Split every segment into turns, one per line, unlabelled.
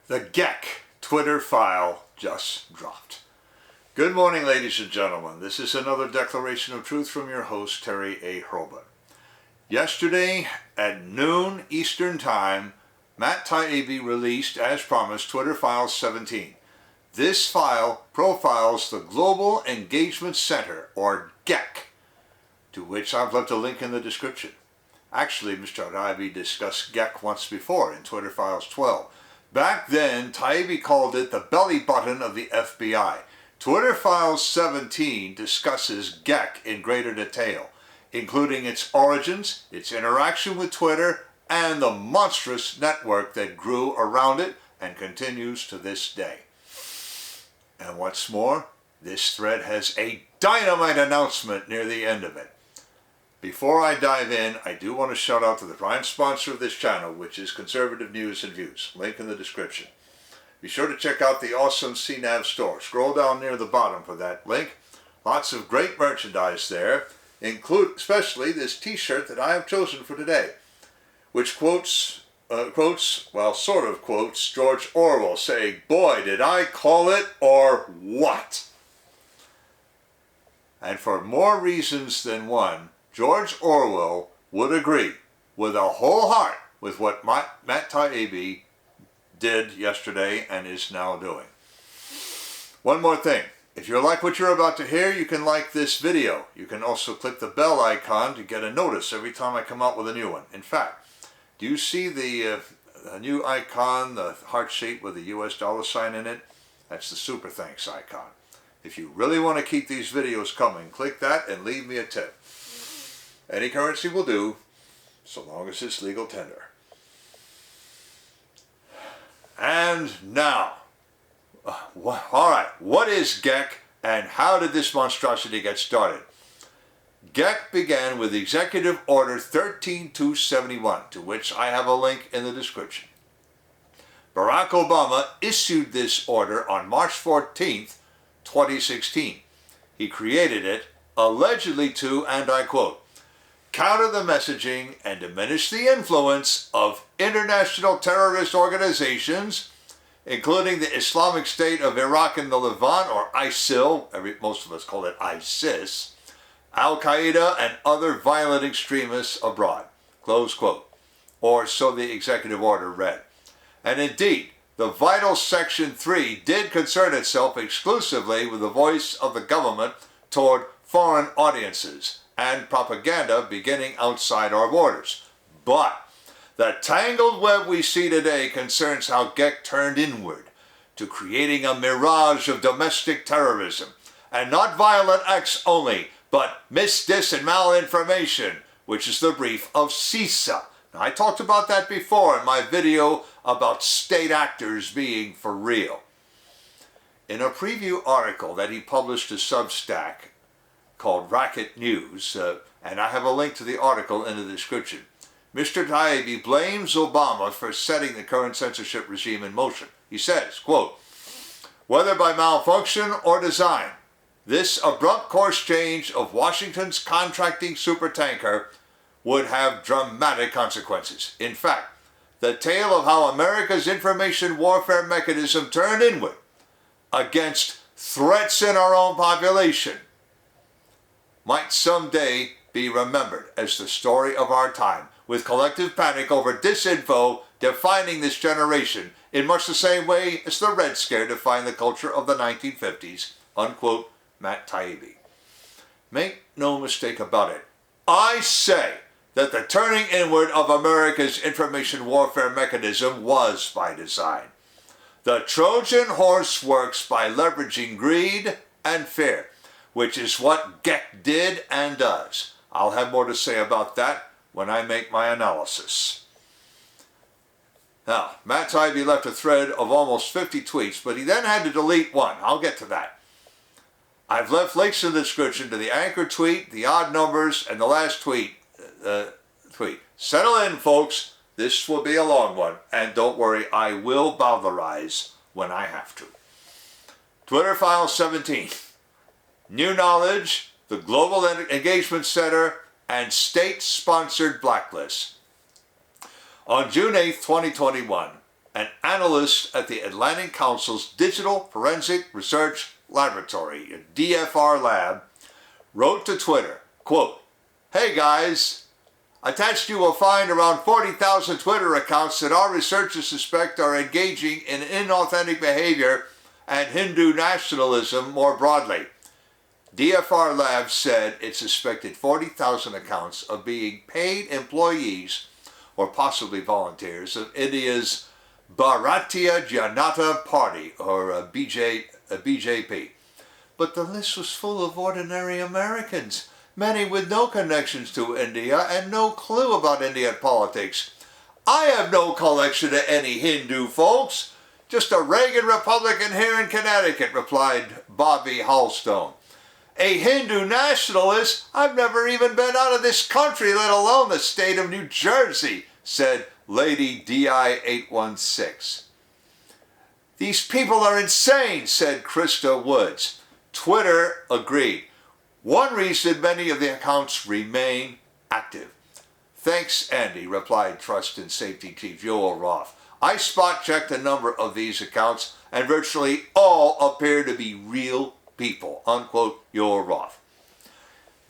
The GEC Twitter file just dropped. Good morning, ladies and gentlemen. This is another declaration of truth from your host, Terry A. Hurlbut. Yesterday at noon Eastern Time, Matt Taibbi released, as promised, Twitter File 17. This file profiles the Global Engagement Center, or GEC, to which I've left a link in the description. Actually, Mr. Taibbi discussed GEC once before in Twitter Files 12. Back then, Taibbi called it the belly button of the FBI. Twitter Files 17 discusses GEC in greater detail, including its origins, its interaction with Twitter, and the monstrous network that grew around it and continues to this day. And what's more, this thread has a dynamite announcement near the end of it. Before I dive in, I do want to shout out to the prime sponsor of this channel, which is Conservative News and Views. Link in the description. Be sure to check out the awesome CNAV Store. Scroll down near the bottom for that link. Lots of great merchandise there, especially this t-shirt that I have chosen for today, which quotes George Orwell saying, "Boy, did I call it, or what?" And for more reasons than one, George Orwell would agree with a whole heart with what Matt Taibbi did yesterday and is now doing. One more thing. If you like what you're about to hear, you can like this video. You can also click the bell icon to get a notice every time I come out with a new one. In fact, do you see the new icon, the heart shape with the US dollar sign in it? That's the super thanks icon. If you really want to keep these videos coming, click that and leave me a tip. Any currency will do, so long as it's legal tender. And now, all right, what is GEC and how did this monstrosity get started? GEC began with Executive Order 13271, to which I have a link in the description. Barack Obama issued this order on March 14th, 2016. He created it allegedly to, and I quote, "counter the messaging and diminish the influence of international terrorist organizations, including the Islamic State of Iraq and the Levant, or ISIL, most of us call it ISIS, Al-Qaeda, and other violent extremists abroad," close quote. Or so the executive order read. And indeed, the vital Section 3 did concern itself exclusively with the voice of the government toward foreign audiences and propaganda beginning outside our borders. But the tangled web we see today concerns how GEC turned inward to creating a mirage of domestic terrorism, and not violent acts only, but dis, and malinformation, which is the brief of CISA. Now, I talked about that before in my video about state actors being for real. In a preview article that he published to Substack called Racket News, and I have a link to the article in the description, Mr. Taibbi blames Obama for setting the current censorship regime in motion. He says, quote, "whether by malfunction or design, this abrupt course change of Washington's contracting supertanker would have dramatic consequences. In fact, the tale of how America's information warfare mechanism turned inward against threats in our own population might someday be remembered as the story of our time, with collective panic over disinfo defining this generation in much the same way as the Red Scare defined the culture of the 1950s, unquote, Matt Taibbi. Make no mistake about it. I say that the turning inward of America's information warfare mechanism was by design. The Trojan horse works by leveraging greed and fear, which is what GEC did and does. I'll have more to say about that when I make my analysis. Now, Matt Taibbi left a thread of almost 50 tweets, but he then had to delete one. I'll get to that. I've left links in the description to the anchor tweet, the odd numbers, and the last tweet. Settle in, folks. This will be a long one, and don't worry, I will bowdlerize when I have to. Twitter File 17. New knowledge, the Global Engagement Center, and state-sponsored blacklists. On June 8, 2021, an analyst at the Atlantic Council's Digital Forensic Research Laboratory, DFR Lab, wrote to Twitter, quote, "Hey guys, attached you will find around 40,000 Twitter accounts that our researchers suspect are engaging in inauthentic behavior and Hindu nationalism more broadly." DFR Lab said it suspected 40,000 accounts of being paid employees or possibly volunteers of India's Bharatiya Janata Party, or BJP. But the list was full of ordinary Americans, many with no connections to India and no clue about Indian politics. "I have no collection of any Hindu folks, just a Reagan Republican here in Connecticut," replied Bobby Halstone. "A Hindu nationalist? I've never even been out of this country, let alone the state of New Jersey," said Lady DI-816. "These people are insane," said Krista Woods. Twitter agreed. "One reason many of the accounts remain active." "Thanks, Andy," replied Trust and Safety Chief Joel Roth. "I spot-checked a number of these accounts, and virtually all appear to be real people," unquote, Joel Roth.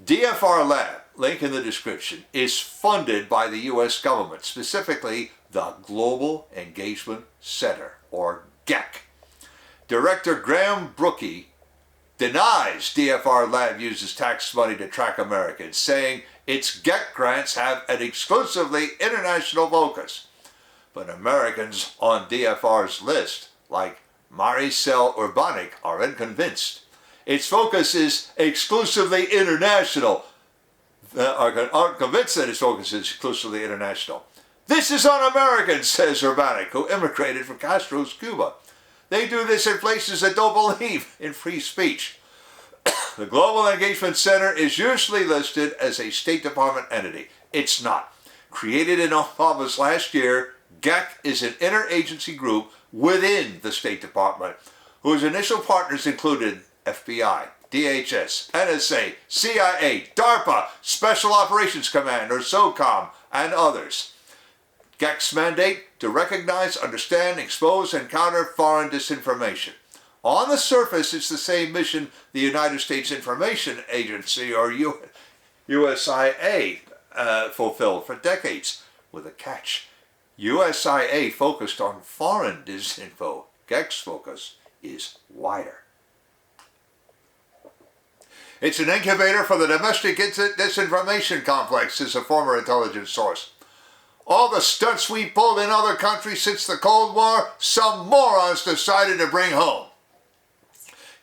DFR Lab, link in the description, is funded by the U.S. government, specifically the Global Engagement Center, or GEC. Director Graham Brookie denies DFR Lab uses tax money to track Americans, saying its GEC grants have an exclusively international focus. But Americans on DFR's list, like Maricel Urbanik, are unconvinced. Its focus is exclusively international. Aren't convinced that its focus is exclusively international. "This is un-American," says Urbanik, who immigrated from Castro's Cuba. "They do this in places that don't believe in free speech." The Global Engagement Center is usually listed as a State Department entity. It's not. Created in Obama's last year, GEC is an interagency group within the State Department, whose initial partners included FBI, DHS, NSA, CIA, DARPA, Special Operations Command, or SOCOM, and others. GEC's mandate: to recognize, understand, expose, and counter foreign disinformation. On the surface, it's the same mission the United States Information Agency, or USIA, fulfilled for decades, with a catch. USIA focused on foreign disinfo. GEC's focus is wider. "It's an incubator for the domestic disinformation complex," says a former intelligence source. "All the stunts we pulled in other countries since the Cold War, some morons decided to bring home."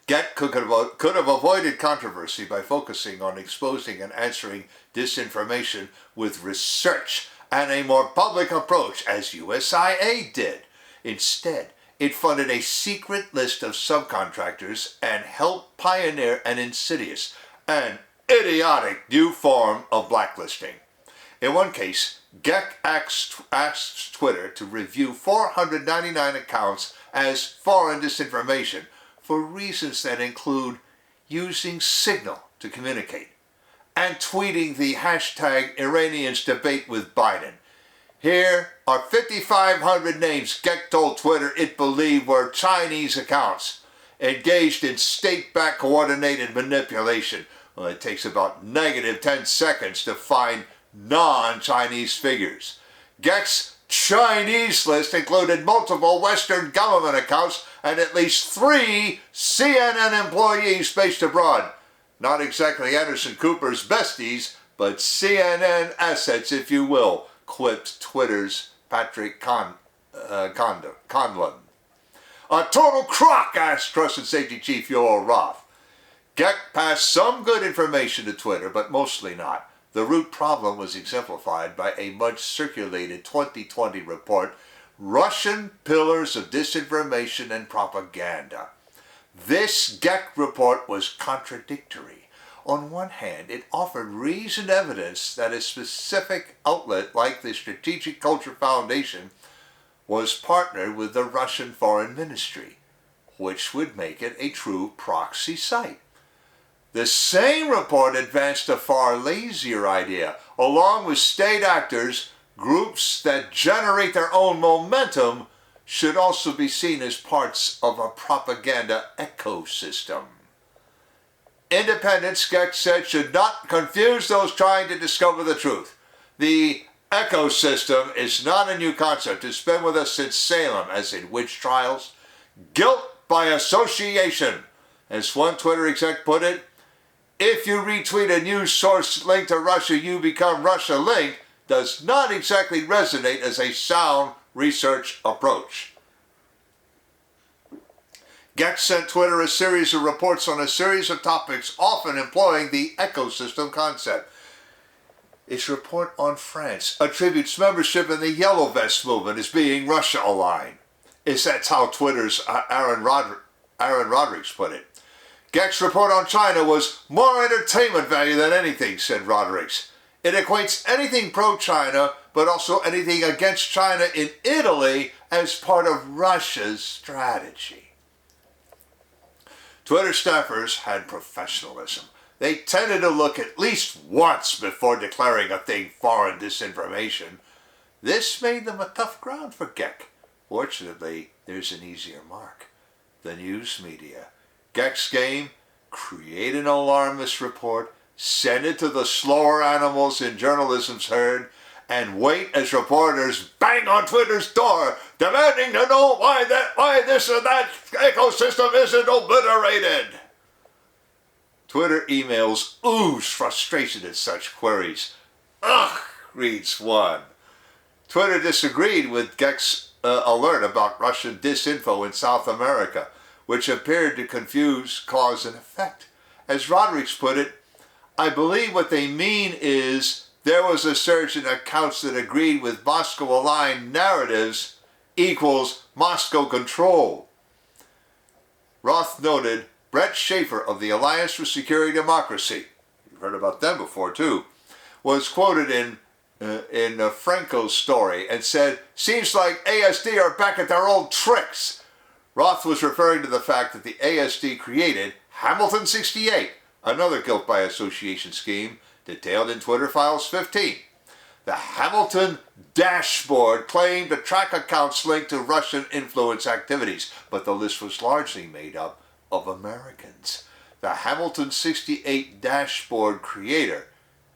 GEC could have avoided controversy by focusing on exposing and answering disinformation with research and a more public approach, as USIA did. Instead, it funded a secret list of subcontractors and helped pioneer an insidious and idiotic new form of blacklisting. In one case, GEC asked Twitter to review 499 accounts as foreign disinformation for reasons that include using Signal to communicate and tweeting the hashtag Iranians debate with Biden. Here are 5,500 names GEC told Twitter it believed were Chinese accounts engaged in state-backed coordinated manipulation. Well, it takes about negative 10 seconds to find non-Chinese figures. GEC's Chinese list included multiple Western government accounts and at least 3 CNN employees based abroad. Not exactly Anderson Cooper's besties, but CNN assets, if you will, quipped Twitter's Patrick Conlon. "A total crock," asked Trust and Safety Chief Joel Roth. GEC passed some good information to Twitter, but mostly not. The root problem was exemplified by a much-circulated 2020 report, "Russian Pillars of Disinformation and Propaganda." This GEC report was contradictory. On one hand, it offered reasoned evidence that a specific outlet like the Strategic Culture Foundation was partnered with the Russian Foreign Ministry, which would make it a true proxy site. The same report advanced a far lazier idea. Along with state actors, groups that generate their own momentum should also be seen as parts of a propaganda ecosystem. Independents, GEC said, should not confuse those trying to discover the truth. The ecosystem is not a new concept. It's been with us since Salem, as in witch trials. Guilt by association. As one Twitter exec put it, if you retweet a news source linked to Russia, you become Russia linked, does not exactly resonate as a sound research approach. GEC sent Twitter a series of reports on a series of topics, often employing the ecosystem concept. Its report on France attributes membership in the Yellow Vest movement as being Russia-aligned. That's how Twitter's Aaron Rodrigues put it. GEC's report on China was more entertainment value than anything, said Rodrigues. It equates anything pro-China, but also anything against China in Italy as part of Russia's strategy. Twitter staffers had professionalism. They tended to look at least once before declaring a thing foreign disinformation. This made them a tough ground for GEC. Fortunately, there's an easier mark. The news media. GEC's game, create an alarmist report, send it to the slower animals in journalism's herd, and wait as reporters bang on Twitter's door, demanding to know why this or that ecosystem isn't obliterated. Twitter emails ooze frustration at such queries. Ugh, reads one. Twitter disagreed with GEC's alert about Russian disinfo in South America, which appeared to confuse cause and effect. As Rodrigues put it, I believe what they mean is there was a surge in accounts that agreed with Moscow-aligned narratives equals Moscow control. Roth noted Brett Schaefer of the Alliance for Securing Democracy, you've heard about them before too, was quoted in Franco's story and said, seems like ASD are back at their old tricks. Roth was referring to the fact that the ASD created Hamilton 68, another guilt by association scheme, detailed in Twitter Files 15. The Hamilton dashboard claimed to track accounts linked to Russian influence activities, but the list was largely made up of Americans. The Hamilton 68 dashboard creator,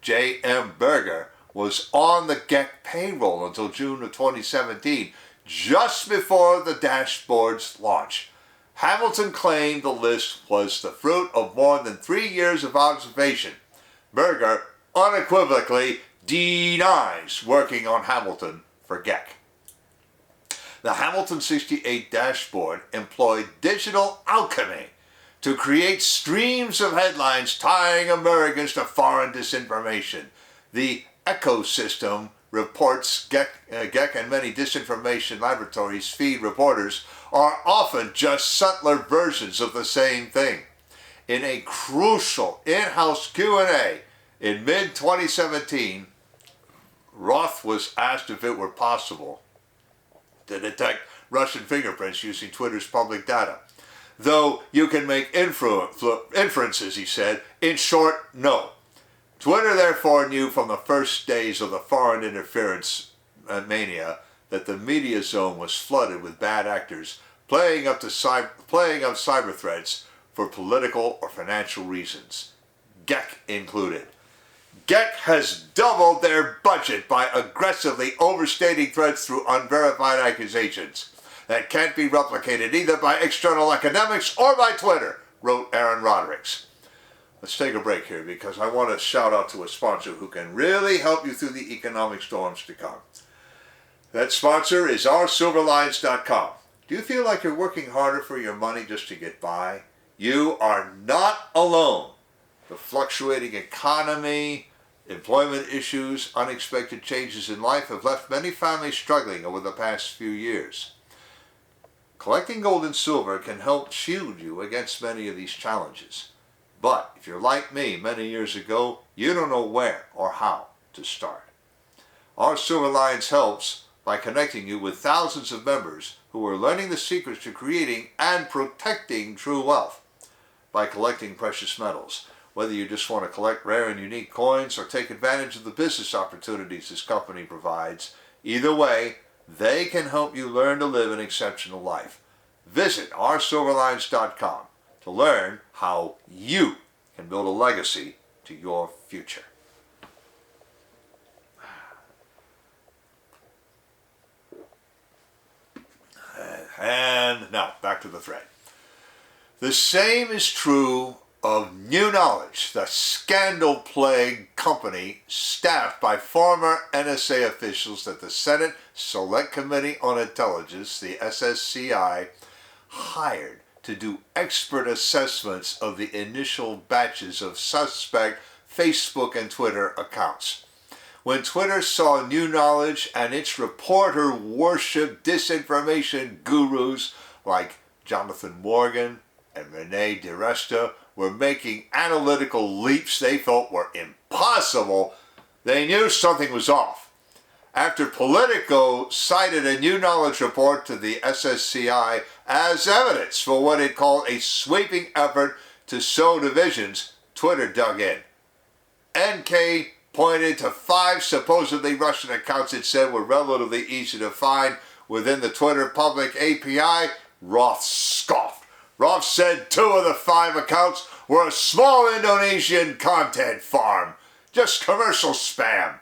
J.M. Berger, was on the GEC payroll until June of 2017, just before the dashboard's launch. Hamilton claimed the list was the fruit of more than 3 years of observation. Berger unequivocally denies working on Hamilton for GEC. The Hamilton 68 dashboard employed digital alchemy to create streams of headlines tying Americans to foreign disinformation. The ecosystem reports GEC and many disinformation laboratories feed reporters are often just subtler versions of the same thing. In a crucial in-house Q&A in mid-2017, Roth was asked if it were possible to detect Russian fingerprints using Twitter's public data. Though you can make inferences, he said. In short, no. Twitter therefore knew from the first days of the foreign interference mania that the media zone was flooded with bad actors playing up cyber threats for political or financial reasons, GEC included. GEC has doubled their budget by aggressively overstating threats through unverified accusations that can't be replicated either by external academics or by Twitter, wrote Aaron Rodrigues. Let's take a break here because I want to shout out to a sponsor who can really help you through the economic storms to come. That sponsor is oursilverlines.com. Do you feel like you're working harder for your money just to get by? You are not alone. The fluctuating economy, employment issues, unexpected changes in life have left many families struggling over the past few years. Collecting gold and silver can help shield you against many of these challenges. But if you're like me many years ago, you don't know where or how to start. Our Silver Lines helps by connecting you with thousands of members who are learning the secrets to creating and protecting true wealth by collecting precious metals. Whether you just want to collect rare and unique coins or take advantage of the business opportunities this company provides, either way, They can help you learn to live an exceptional life. Visit oursilverlines.com to learn how you can build a legacy to your future. And now, back to the thread. The same is true of New Knowledge, the scandal-plagued company staffed by former NSA officials that the Senate Select Committee on Intelligence, the SSCI, hired to do expert assessments of the initial batches of suspect Facebook and Twitter accounts. When Twitter saw New Knowledge and its reporter worship disinformation gurus like Jonathan Morgan and Rene DiResta were making analytical leaps they felt were impossible, they knew something was off. After Politico cited a New Knowledge report to the SSCI as evidence for what it called a sweeping effort to sow divisions, Twitter dug in. NK pointed to 5 supposedly Russian accounts it said were relatively easy to find within the Twitter public API. Roth scoffed. Roth said 2 of the 5 accounts were a small Indonesian content farm. Just commercial spam.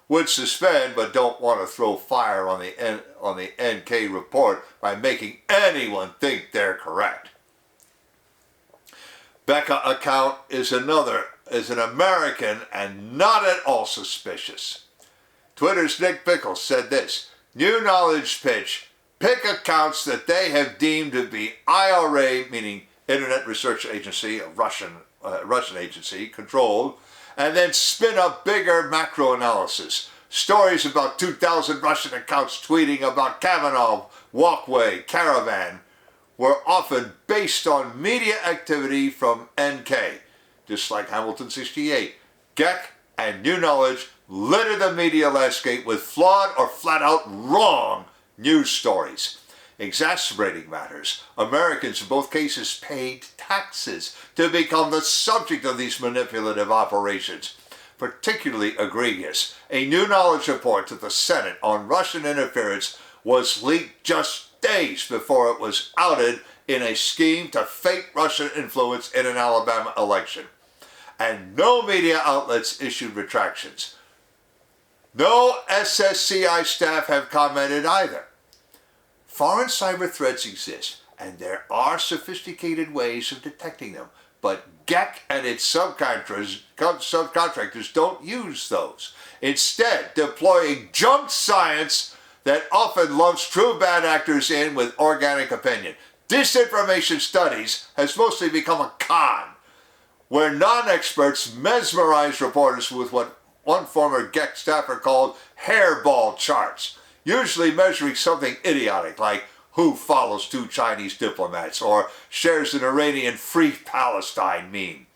Would suspend but don't want to throw fire on the NK report by making anyone think they're correct. Becca account is an American and not at all suspicious. Twitter's Nick Pickles said this: New Knowledge pitch, pick accounts that they have deemed to be IRA, meaning Internet Research Agency, a Russian agency, controlled, and then spin up bigger macro analysis. Stories about 2,000 Russian accounts tweeting about Kavanaugh, Walkway, Caravan were often based on media activity from NK. Just like Hamilton 68, GEC and New Knowledge litter the media landscape with flawed or flat-out wrong news stories. Exacerbating matters, Americans in both cases paid taxes to become the subject of these manipulative operations. Particularly egregious, a New Knowledge report to the Senate on Russian interference was leaked just days before it was outed in a scheme to fake Russian influence in an Alabama election. And no media outlets issued retractions. No SSCI staff have commented either. Foreign cyber threats exist, and there are sophisticated ways of detecting them, but GEC and its subcontractors don't use those, instead deploying junk science that often lumps true bad actors in with organic opinion. Disinformation studies has mostly become a con, where non-experts mesmerize reporters with what one former GEC staffer called hairball charts, usually measuring something idiotic like who follows 2 Chinese diplomats or shares an Iranian Free Palestine meme.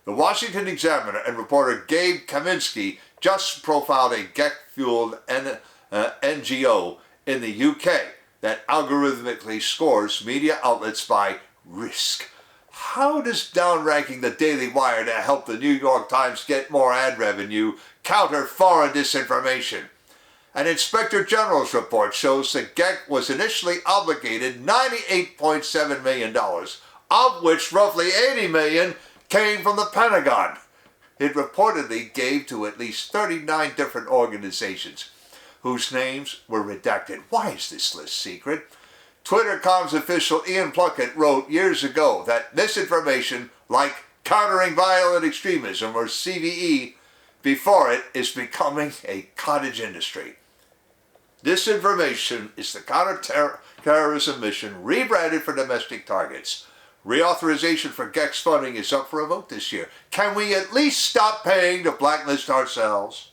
The Washington Examiner and reporter Gabe Kaminsky just profiled a GEC-fueled NGO in the UK that algorithmically scores media outlets by risk. How does downranking the Daily Wire to help the New York Times get more ad revenue counter foreign disinformation? An Inspector General's report shows that GEC was initially obligated $98.7 million, of which roughly $80 million came from the Pentagon. It reportedly gave to at least 39 different organizations, whose names were redacted. Why is this list secret? Twitter.com's official Ian Plunkett wrote years ago that misinformation, like countering violent extremism or CVE, before it is becoming a cottage industry. Disinformation is the counter-terrorism mission rebranded for domestic targets. Reauthorization for GEC's funding is up for a vote this year. Can we at least stop paying to blacklist ourselves?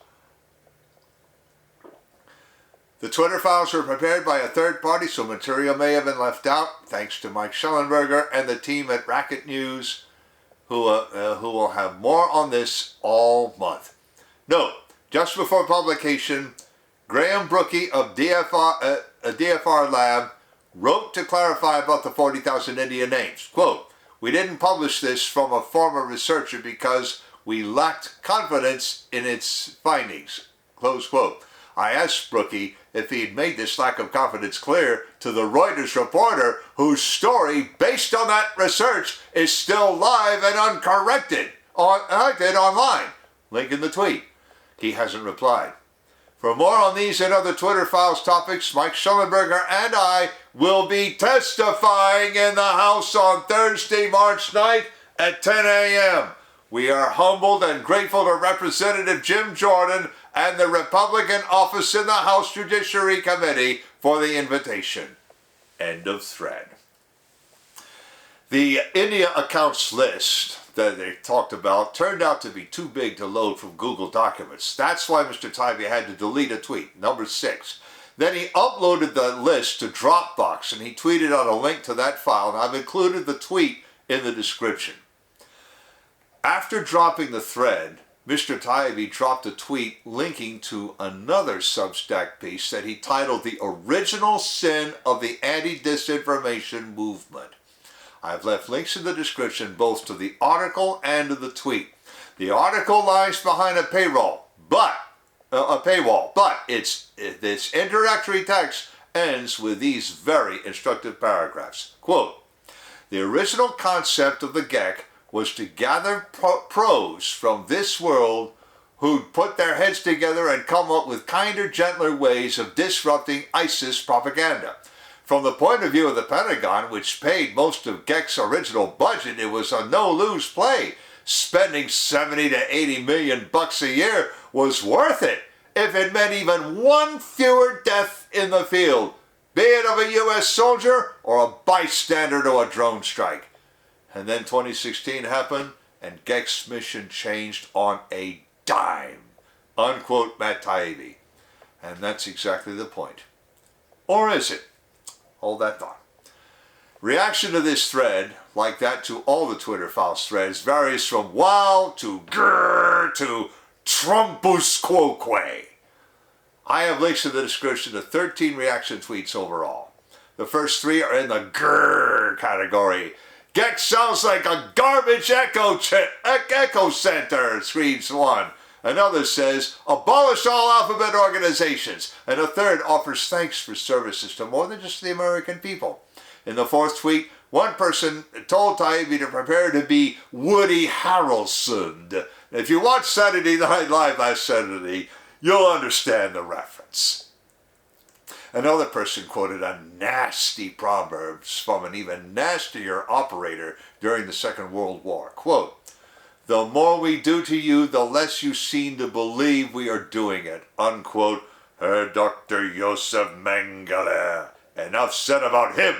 The Twitter files were prepared by a third party, so material may have been left out, thanks to Mike Schellenberger and the team at Racket News, who will have more on this all month. Note, just before publication, Graham Brookie of DFR Lab wrote to clarify about the 40,000 Indian names. Quote, "We didn't publish this from a former researcher because we lacked confidence in its findings." Close quote. I asked Brookie if he had made this lack of confidence clear to the Reuters reporter whose story, based on that research, is still live and uncorrected online. Link in the tweet. He hasn't replied. For more on these and other Twitter Files topics, Mike Schellenberger and I will be testifying in the House on Thursday, March 9th at 10 a.m. We are humbled and grateful to Representative Jim Jordan and the Republican office in the House Judiciary Committee for the invitation. End of thread. The India accounts list that they talked about turned out to be too big to load from Google Documents. That's why Mr. Tybee had to delete a tweet, number 6. Then he uploaded the list to Dropbox and he tweeted out a link to that file, and I've included the tweet in the description. After dropping the thread, Mr. Tybee dropped a tweet linking to another Substack piece that he titled The Original Sin of the Anti-Disinformation Movement. I've left links in the description both to the article and to the tweet. The article lies behind a paywall, but its introductory text ends with these very instructive paragraphs. Quote, the original concept of the GEC was to gather pros from this world who'd put their heads together and come up with kinder, gentler ways of disrupting ISIS propaganda. From the point of view of the Pentagon, which paid most of GEC's original budget, it was a no-lose play. Spending 70 to 80 million bucks a year was worth it if it meant even one fewer death in the field, be it of a U.S. soldier or a bystander to a drone strike. And then 2016 happened, and GEC's mission changed on a dime. Unquote Matt Taibbi. And that's exactly the point. Or is it? Hold that thought. Reaction to this thread, like that to all the Twitter Files threads, varies from wow to grrr to Trumpus quoque. I have links in the description to 13 reaction tweets overall. The first 3 are in the grrr category. GEC sounds like a garbage echo center, screams one. Another says, abolish all alphabet organizations. And a third offers thanks for services to more than just the American people. In the fourth tweet, one person told Taibbi to prepare to be Woody Harrelson. If you watched Saturday Night Live last Saturday, you'll understand the reference. Another person quoted a nasty proverb from an even nastier operator during the Second World War. Quote, the more we do to you, the less you seem to believe we are doing it. Unquote, Herr Dr. Josef Mengele. Enough said about him.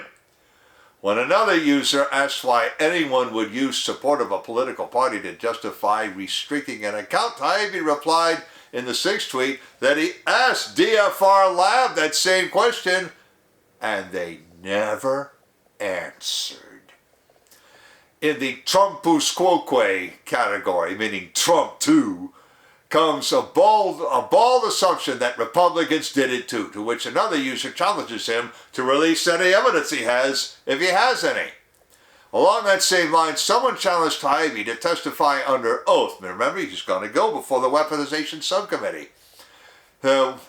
When another user asked why anyone would use support of a political party to justify restricting an account, Taibbi replied in the 6th tweet that he asked DFR Lab that same question, and they never answered. In the Trumpus quoque category, meaning Trump too, comes a bald assumption that Republicans did it too, to which another user challenges him to release any evidence he has, if he has any. Along that same line, someone challenged Taibbi to testify under oath. Remember, he's going to go before the Weaponization Subcommittee. About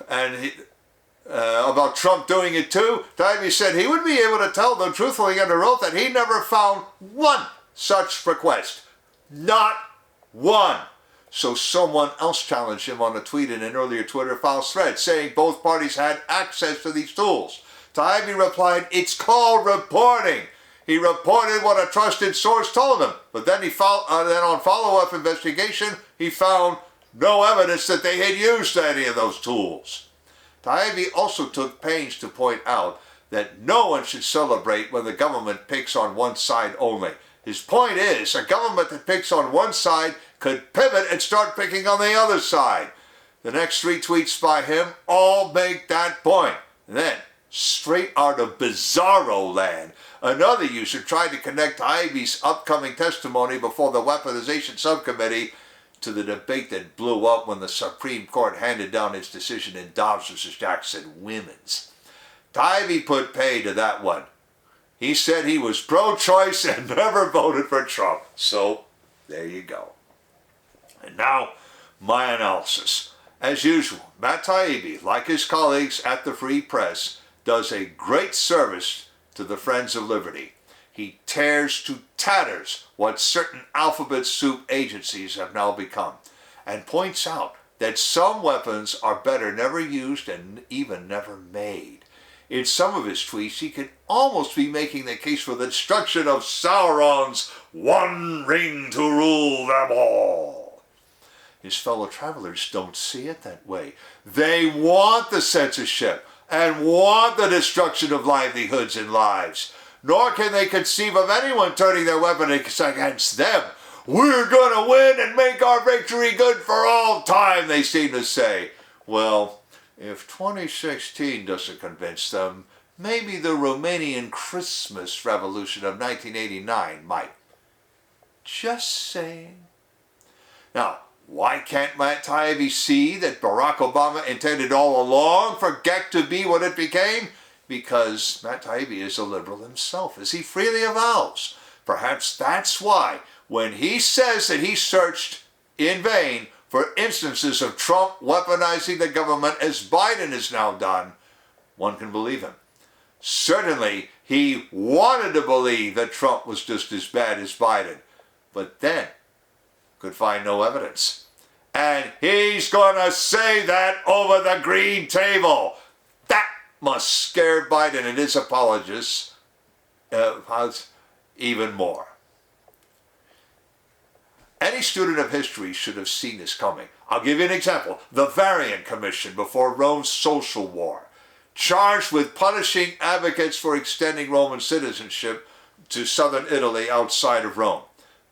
Trump doing it too, Taibbi said he would be able to tell them truthfully under oath that he never found one such request. Not one. So someone else challenged him on a tweet in an earlier Twitter Files thread, saying both parties had access to these tools. Taibbi replied, it's called reporting. He reported what a trusted source told him, but then then on follow-up investigation, he found no evidence that they had used any of those tools. Taibbi also took pains to point out that no one should celebrate when the government picks on one side only. His point is, a government that picks on one side could pivot and start picking on the other side. The next 3 tweets by him all make that point. And then, straight out of bizarro land, another user tried to connect Taibbi's upcoming testimony before the Weaponization Subcommittee to the debate that blew up when the Supreme Court handed down its decision in Dobbs v. Jackson Women's. Taibbi put pay to that one. He said he was pro-choice and never voted for Trump. So, there you go. And now, my analysis. As usual, Matt Taibbi, like his colleagues at the Free Press, does a great service to the Friends of Liberty. He tears to tatters what certain alphabet soup agencies have now become, and points out that some weapons are better never used and even never made. In some of his tweets, he could almost be making the case for the destruction of Sauron's one ring to rule them all. His fellow travelers don't see it that way. They want the censorship and want the destruction of livelihoods and lives. Nor can they conceive of anyone turning their weapon against them. We're going to win and make our victory good for all time, they seem to say. Well, if 2016 doesn't convince them, maybe the Romanian Christmas Revolution of 1989 might. Just saying. Now, why can't Matt Taibbi see that Barack Obama intended all along for GEC to be what it became? Because Matt Taibbi is a liberal himself, as he freely avows. Perhaps that's why, when he says that he searched in vain for instances of Trump weaponizing the government as Biden has now done, one can believe him. Certainly, he wanted to believe that Trump was just as bad as Biden, but then could find no evidence. And he's going to say that over the green table. That must scare Biden and his apologists even more. Any student of history should have seen this coming. I'll give you an example. The Varian Commission before Rome's social war, charged with punishing advocates for extending Roman citizenship to southern Italy outside of Rome.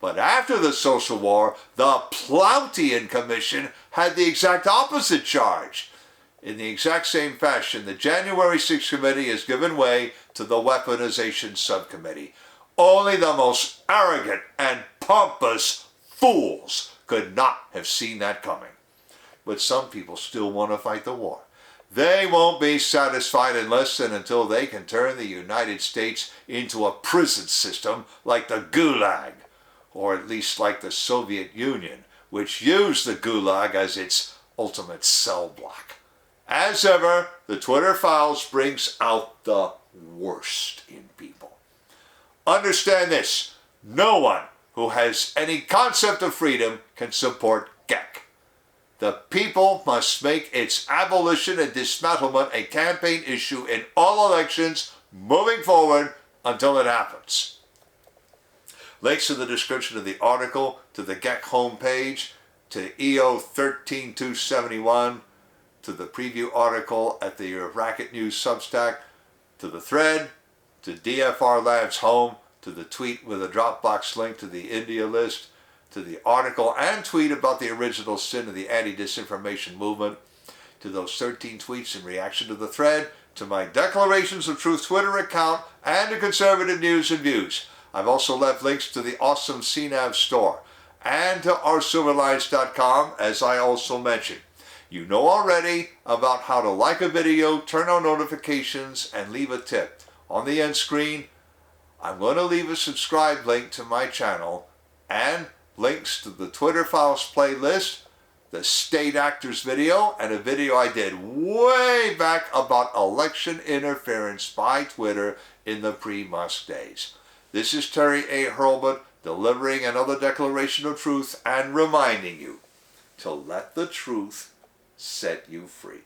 But after the social war, the Plautian Commission had the exact opposite charge. In the exact same fashion, the January 6th committee has given way to the Weaponization Subcommittee. Only the most arrogant and pompous fools could not have seen that coming. But some people still want to fight the war. They won't be satisfied unless and until they can turn the United States into a prison system like the Gulag, or at least like the Soviet Union, which used the Gulag as its ultimate cell block. As ever, the Twitter Files brings out the worst in people. Understand this: no one who has any concept of freedom can support GEC. The people must make its abolition and dismantlement a campaign issue in all elections moving forward until it happens. Links in the description of the article to the GEC homepage, to EO 13271, to the preview article at the Racket News Substack, to the thread, to DFR Lab's home, to the tweet with a Dropbox link to the India list, to the article and tweet about the original sin of the anti-disinformation movement, to those 13 tweets in reaction to the thread, to my Declarations of Truth Twitter account, and to Conservative News and Views. I've also left links to the awesome CNAV Store and to oursilverlines.com, as I also mentioned. You know already about how to like a video, turn on notifications, and leave a tip. On the end screen, I'm going to leave a subscribe link to my channel and links to the Twitter Files playlist, the State Actors video, and a video I did way back about election interference by Twitter in the pre-Musk days. This is Terry A. Hurlbut delivering another declaration of truth and reminding you to let the truth set you free.